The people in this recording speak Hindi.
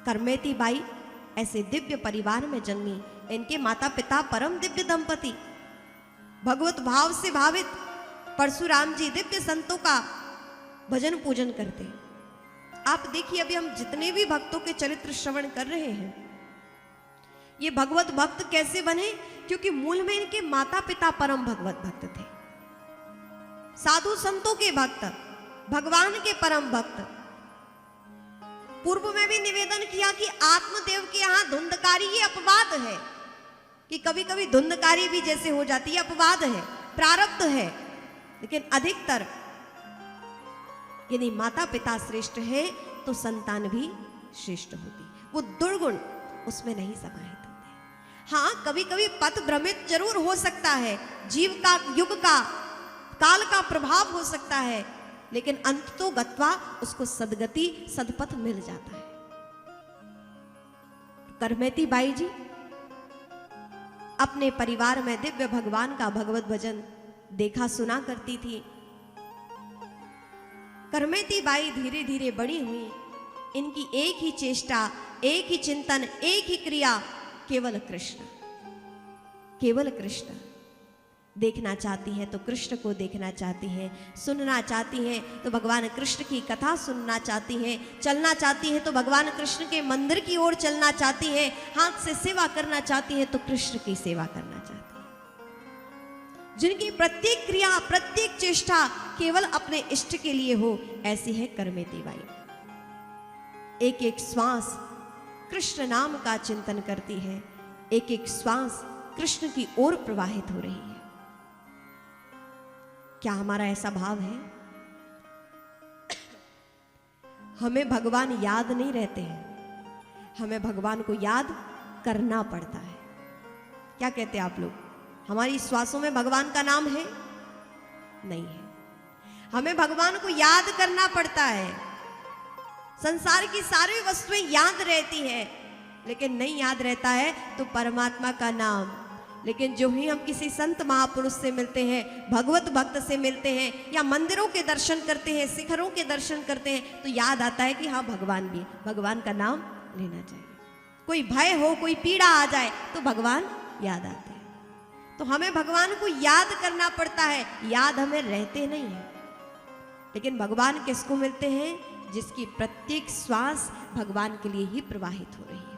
करमेती बाई ऐसे दिव्य परिवार में जन्मी। इनके माता पिता परम दिव्य दंपति, भगवत भाव से भावित परशुराम जी दिव्य संतों का भजन पूजन करते। आप देखिए, अभी हम जितने भी भक्तों के चरित्र श्रवण कर रहे हैं, ये भगवत भक्त कैसे बने? क्योंकि मूल में इनके माता पिता परम भगवत भक्त थे, साधु संतों के भक्त, भगवान के परम भक्त। पूर्व में भी निवेदन किया कि आत्मदेव के यहां धुंधकारी ये अपवाद है कि कभी कभी धुंधकारी भी जैसे हो जाती है, अपवाद है, प्रारब्ध है। लेकिन अधिकतर यदि माता पिता श्रेष्ठ है तो संतान भी श्रेष्ठ होती, वो दुर्गुण उसमें नहीं समाहित होते। हाँ, कभी कभी पथ भ्रमित जरूर हो सकता है, जीव का, युग का, काल का प्रभाव हो सकता है, लेकिन अंत तो गत्वा उसको सदगति, सदपथ मिल जाता है। करमेती बाई जी अपने परिवार में दिव्य भगवान का भगवत भजन देखा सुना करती थी। करमेती बाई धीरे धीरे बड़ी हुई। इनकी एक ही चेष्टा, एक ही चिंतन, एक ही क्रिया, केवल कृष्ण, केवल कृष्ण। देखना चाहती है तो कृष्ण को देखना चाहती है, सुनना चाहती है तो भगवान कृष्ण की कथा सुनना चाहती है, चलना चाहती है तो भगवान कृष्ण के मंदिर की ओर चलना चाहती है, हाथ से सेवा करना चाहती है तो कृष्ण की सेवा करना चाहती है। जिनकी प्रत्येक क्रिया, प्रत्येक चेष्टा केवल अपने इष्ट के लिए हो, ऐसी है करमेती बाई। एक एक श्वास कृष्ण नाम का चिंतन करती है, एक एक श्वास कृष्ण की ओर प्रवाहित हो रही है। क्या हमारा ऐसा भाव है? हमें भगवान याद नहीं रहते हैं, हमें भगवान को याद करना पड़ता है। क्या कहते हैं आप लोग? हमारी श्वासों में भगवान का नाम है? नहीं है। हमें भगवान को याद करना पड़ता है। संसार की सारी वस्तुएं याद रहती हैं, लेकिन नहीं याद रहता है तो परमात्मा का नाम। लेकिन जो ही हम किसी संत महापुरुष से मिलते हैं, भगवत भक्त से मिलते हैं, या मंदिरों के दर्शन करते हैं, शिखरों के दर्शन करते हैं, तो याद आता है कि हाँ, भगवान भी, भगवान का नाम लेना चाहिए। कोई भय हो, कोई पीड़ा आ जाए तो भगवान याद आते हैं। तो हमें भगवान को याद करना पड़ता है। याद हमें रहते नहीं है, लेकिन भगवान किसको मिलते हैं? जिसकी प्रत्येक श्वास भगवान के लिए ही प्रवाहित हो रही है।